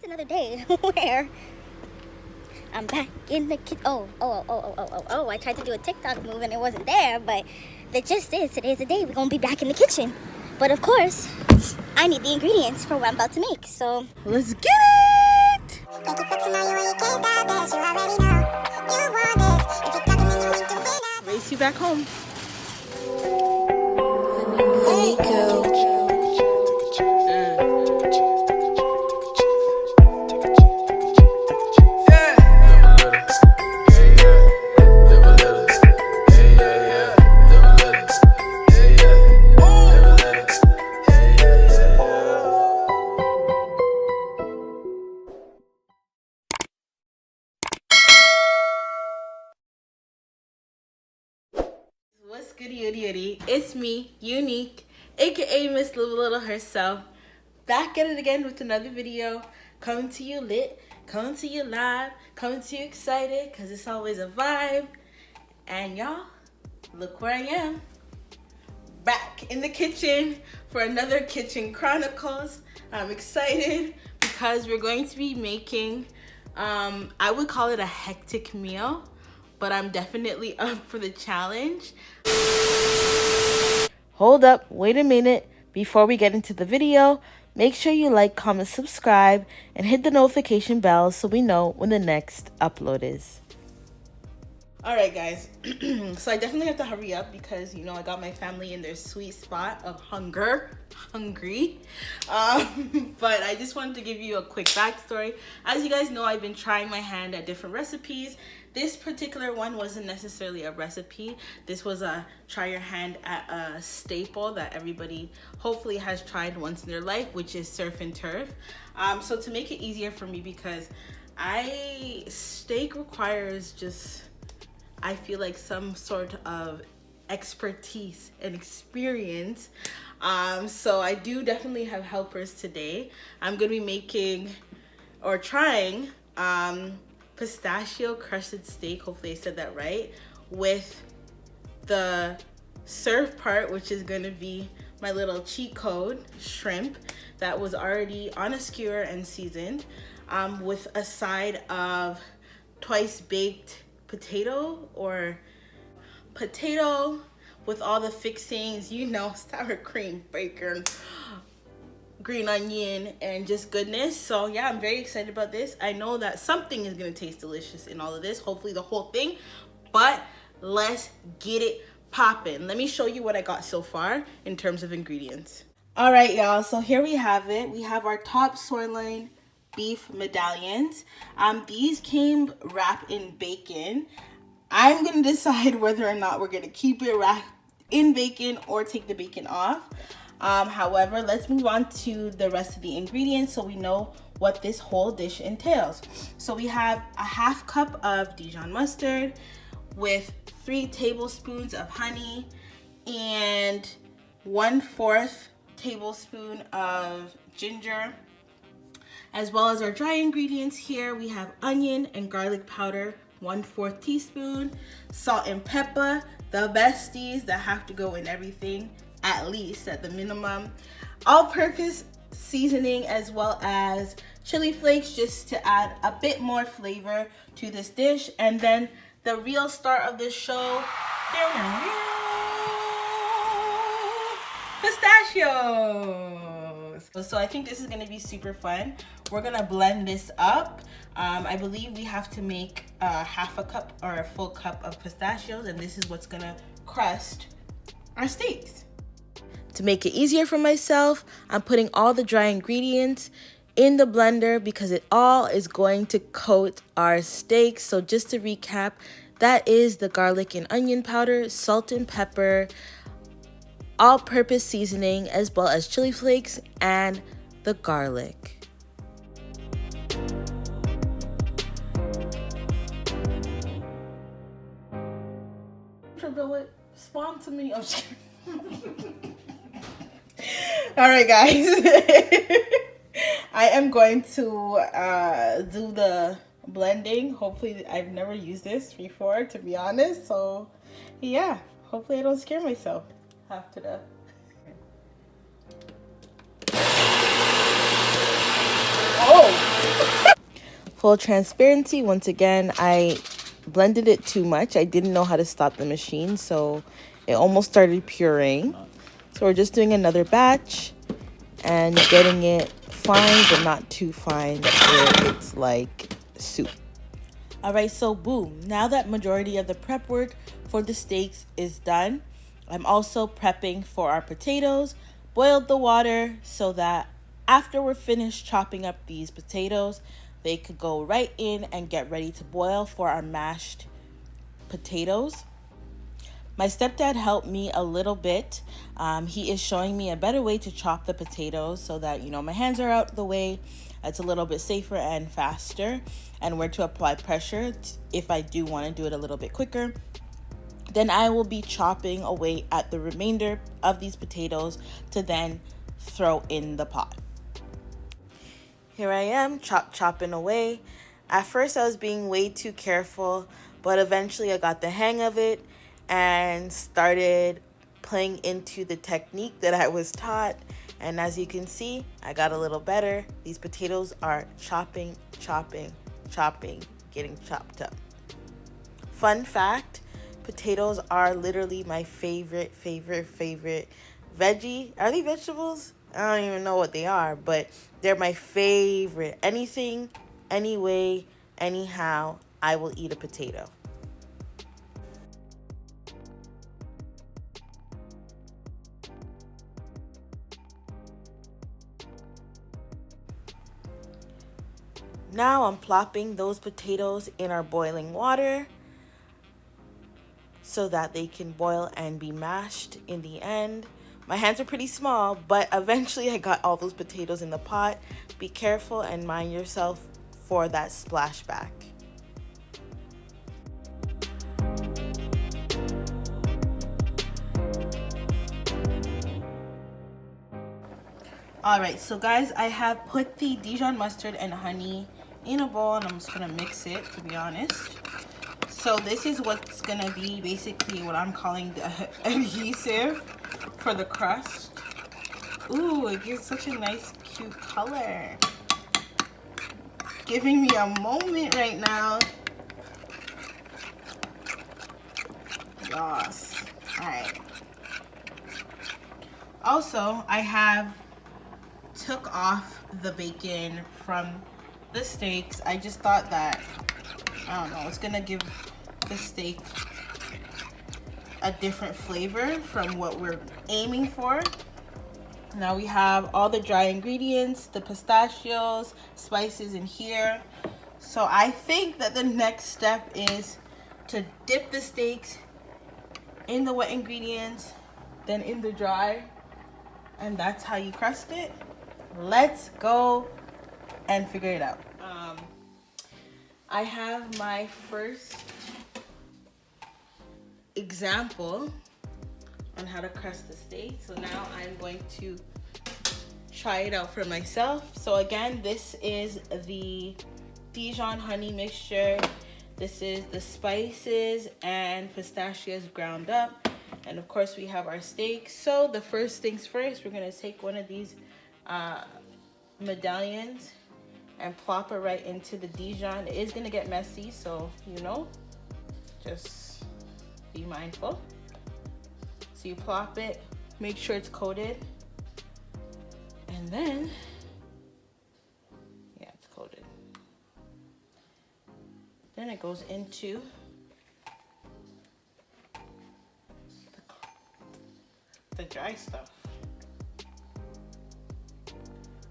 another day where I'm back in the kitchen. Oh, I tried to do a TikTok move and it wasn't there, but the gist is today's the day we're gonna be back in the kitchen. But of course, I need the ingredients for what I'm about to make, so let's get it! Race you back home. What's goody yitty? It's me, Unique, aka Miss Little herself, back at it again with another video, coming to you lit, coming to you live, coming to you excited, cause it's always a vibe. And y'all, look where I am, back in the kitchen for another Kitchen Chronicles. I'm excited because we're going to be making, I would call it a hectic meal, but I'm definitely up for the challenge. Hold up, wait a minute. Before we get into the video, make sure you like, comment, subscribe, and hit the notification bell so we know when the next upload is. Alright guys, so I definitely have to hurry up because, you know, I got my family in their sweet spot of hungry. But I just wanted to give you a quick backstory. As you guys know, I've been trying my hand at different recipes. This particular one wasn't necessarily a recipe. This was a try your hand at a staple that everybody hopefully has tried once in their life, which is surf and turf. So to make it easier for me, because steak requires just, I feel like, some sort of expertise and experience. So I do definitely have helpers today. I'm gonna be making or trying pistachio crusted steak, hopefully I said that right, with the surf part, which is gonna be my little cheat code shrimp that was already on a skewer and seasoned, with a side of twice baked potato with all the fixings, you know, sour cream, bacon, green onion, and just goodness. So yeah, I'm very excited about this. I know that something is gonna taste delicious in all of this, hopefully the whole thing, but let's get it poppin'. Let me show you what I got so far in terms of ingredients. All right, y'all, so here we have it. We have our top sirloin beef medallions. These came wrapped in bacon. I'm gonna decide whether or not we're gonna keep it wrapped in bacon or take the bacon off. However, let's move on to the rest of the ingredients so we know what this whole dish entails. So we have a half cup of Dijon mustard with 3 tablespoons of honey and 1/4 tablespoon of ginger, as well as our dry ingredients here. We have onion and garlic powder, 1/4 teaspoon, salt and pepper, the besties that have to go in everything, at least at the minimum, all-purpose seasoning, as well as chili flakes just to add a bit more flavor to this dish. And then the real star of this show, pistachios. So I think this is going to be super fun. We're going to blend this up. I believe we have to make half a cup or a full cup of pistachios, and this is what's going to crust our steaks. To make it easier for myself, I'm putting all the dry ingredients in the blender because it all is going to coat our steaks. So just to recap, that is the garlic and onion powder, salt and pepper, all-purpose seasoning, as well as chili flakes and the garlic. Sponsor me. Oh, all right, guys. I am going to do the blending. Hopefully, I've never used this before, to be honest. So, yeah. Hopefully, I don't scare myself half to death. Oh! full transparency, once again, I blended it too much. I didn't know how to stop the machine, so it almost started pureeing. So we're just doing another batch and getting it fine, but not too fine where it's like soup. All right, so boom. Now that majority of the prep work for the steaks is done, I'm also prepping for our potatoes. Boiled the water so that after we're finished chopping up these potatoes, they could go right in and get ready to boil for our mashed potatoes. My stepdad helped me a little bit. He is showing me a better way to chop the potatoes so that, you know, my hands are out the way. It's a little bit safer and faster, and where to apply pressure if I do want to do it a little bit quicker. Then I will be chopping away at the remainder of these potatoes to then throw in the pot. Here I am, chopping away. At first I was being way too careful, but eventually I got the hang of it and started playing into the technique that I was taught. And as you can see, I got a little better. These potatoes are chopping, getting chopped up. Fun fact, potatoes are literally my favorite veggie. Are they vegetables? I don't even know what they are, but they're my favorite. Anything, anyway, anyhow, I will eat a potato. Now I'm plopping those potatoes in our boiling water so that they can boil and be mashed in the end. My hands are pretty small, but eventually I got all those potatoes in the pot. Be careful and mind yourself for that splashback. All right, so guys, I have put the Dijon mustard and honey in a bowl, and I'm just gonna mix it, to be honest. So this is what's gonna be basically what I'm calling the adhesive for the crust. Ooh, it gives such a nice, cute color. Giving me a moment right now. Yes. All right. Also, I have took off the bacon from the steaks. I just thought that, I don't know, it's gonna give the steak a different flavor from what we're aiming for. Now we have all the dry ingredients, the pistachios, spices in here. So I think that the next step is to dip the steaks in the wet ingredients, then in the dry, and that's how you crust it. Let's go and figure it out. I have my first example on how to crust the steak. So now I'm going to try it out for myself. So again, this is the Dijon honey mixture. This is the spices and pistachios ground up. And of course we have our steak. So the first things first, we're gonna take one of these medallions and plop it right into the Dijon. It is gonna get messy, so you know, just be mindful. So you plop it, make sure it's coated, and then, yeah, it's coated. Then it goes into the dry stuff.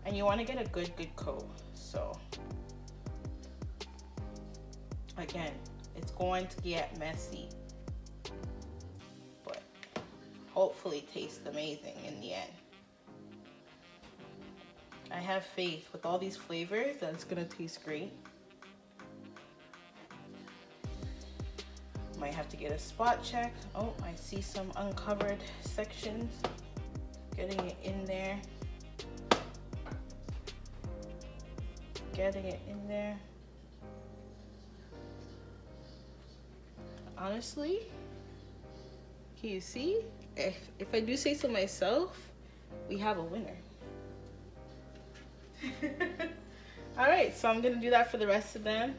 And you want to get a good coat. So again, it's going to get messy, but hopefully taste amazing in the end. I have faith with all these flavors that it's gonna taste great. Might have to get a spot check. Oh, I see some uncovered sections. Getting it in there. Getting it in there. Honestly, can you see? If I do say so myself, we have a winner. All right, so I'm gonna do that for the rest of them,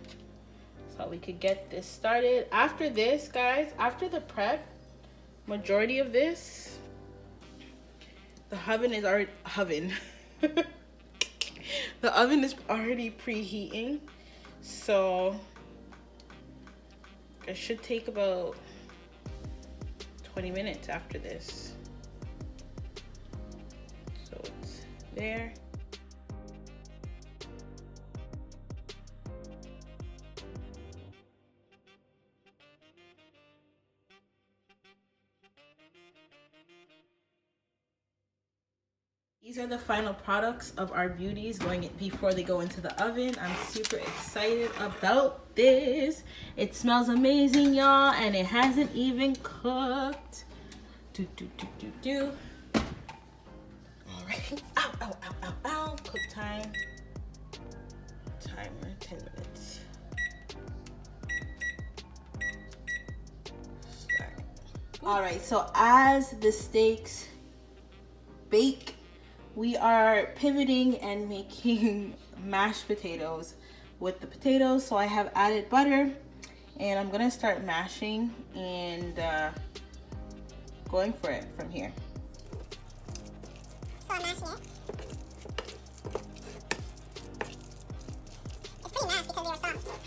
so we could get this started. After this, guys, after the prep, majority of this, the oven is already the oven is already preheating, so it should take about 20 minutes after this. So it's there. These are the final products of our beauties before they go into the oven. I'm super excited about this. It smells amazing, y'all, and it hasn't even cooked. All right. Ow, ow, ow, ow, ow. Cook time. Timer, 10 minutes. Start. All right, so as the steaks bake, we are pivoting and making mashed potatoes with the potatoes. So I have added butter, and I'm gonna start mashing and going for it from here. So I'm mashing it. It's pretty mashed because they were soft.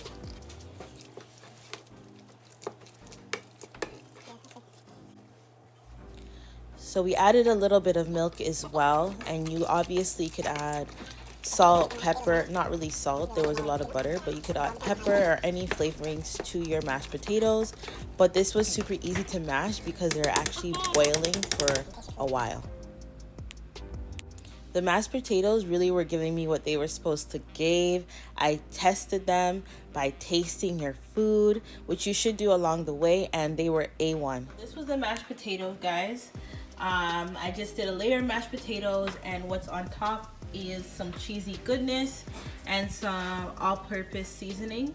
So we added a little bit of milk as well, and you obviously could add salt, pepper, not really salt, there was a lot of butter, but you could add pepper or any flavorings to your mashed potatoes. But this was super easy to mash because they're actually boiling for a while. The mashed potatoes really were giving me what they were supposed to give. I tested them by tasting your food, which you should do along the way, and they were A1. This was the mashed potatoes, guys. I just did a layer of mashed potatoes, and what's on top is some cheesy goodness and some all-purpose seasoning.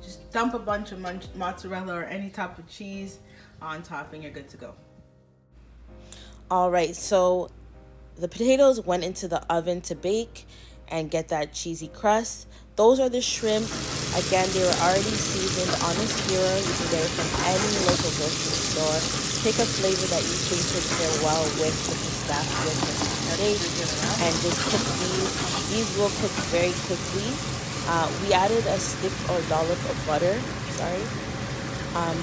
Just dump a bunch of mozzarella or any type of cheese on top and you're good to go. All right, so the potatoes went into the oven to bake and get that cheesy crust. Those are the shrimp. Again, they were already seasoned on a skewer. You can get it from any local grocery store. Pick a flavor that you think would pair well with the pistachio steak, and just cook these. These will cook very quickly. We added a stick or dollop of butter,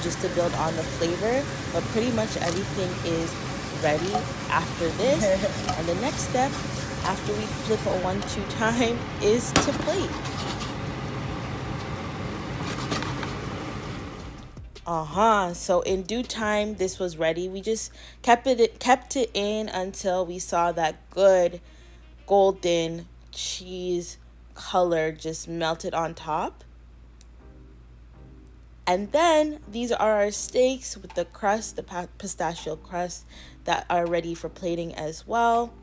just to build on the flavor. But pretty much everything is ready after this. And the next step, after we flip a 1-2 time, is to plate. So in due time, this was ready. We just kept it in until we saw that good golden cheese color just melted on top. And then these are our steaks with the crust, the pistachio crust, that are ready for plating as well.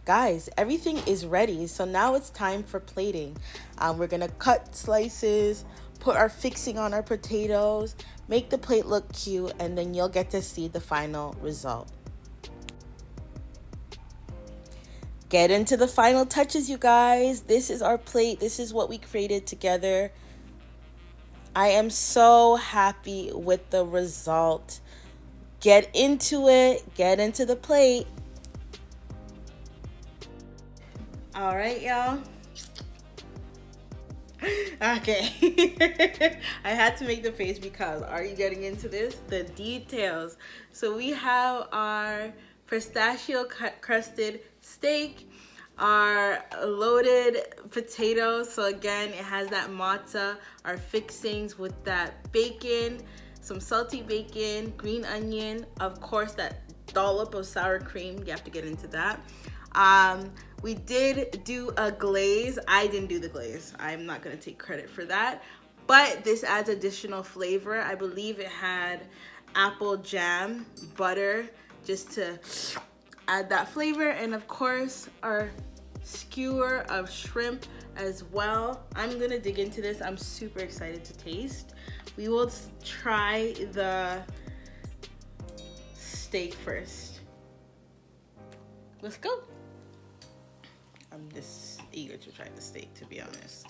Guys, everything is ready. So now it's time for plating. We're gonna cut slices, put our fixing on our potatoes, make the plate look cute, and then you'll get to see the final result. Get into the final touches, you guys. This is our plate. This is what we created together. I am so happy with the result. Get into it. Get into the plate. All right, y'all. Okay. I had to make the face because are you getting into this? The details. So we have our pistachio crusted steak, our loaded potatoes. So again, it has that matzo, our fixings with that bacon, some salty bacon, green onion, of course that dollop of sour cream. You have to get into that. We did do a glaze. I didn't do the glaze. I'm not gonna take credit for that, but this adds additional flavor. I believe it had apple jam, butter, just to add that flavor, and of course our skewer of shrimp as well. I'm gonna dig into this. I'm super excited to taste. We will try the steak first. Let's go. I'm just eager to try the steak, to be honest.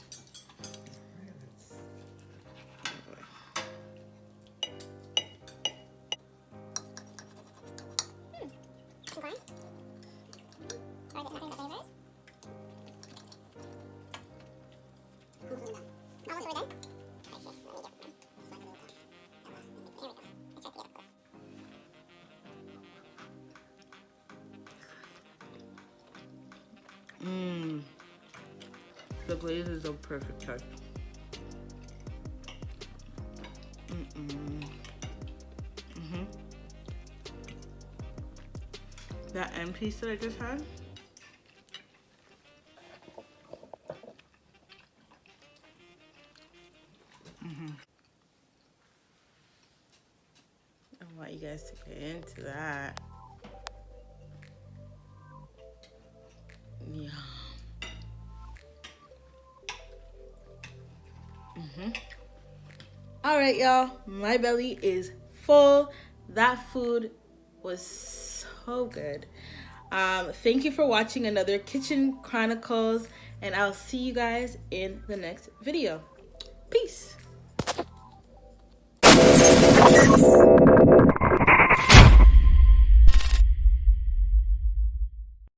The glaze is a perfect touch. That end piece that I just had. I want you guys to get into that. Yeah. All right, y'all. My belly is full. That food was so good. Thank you for watching another Kitchen Chronicles, and I'll see you guys in the next video. Peace.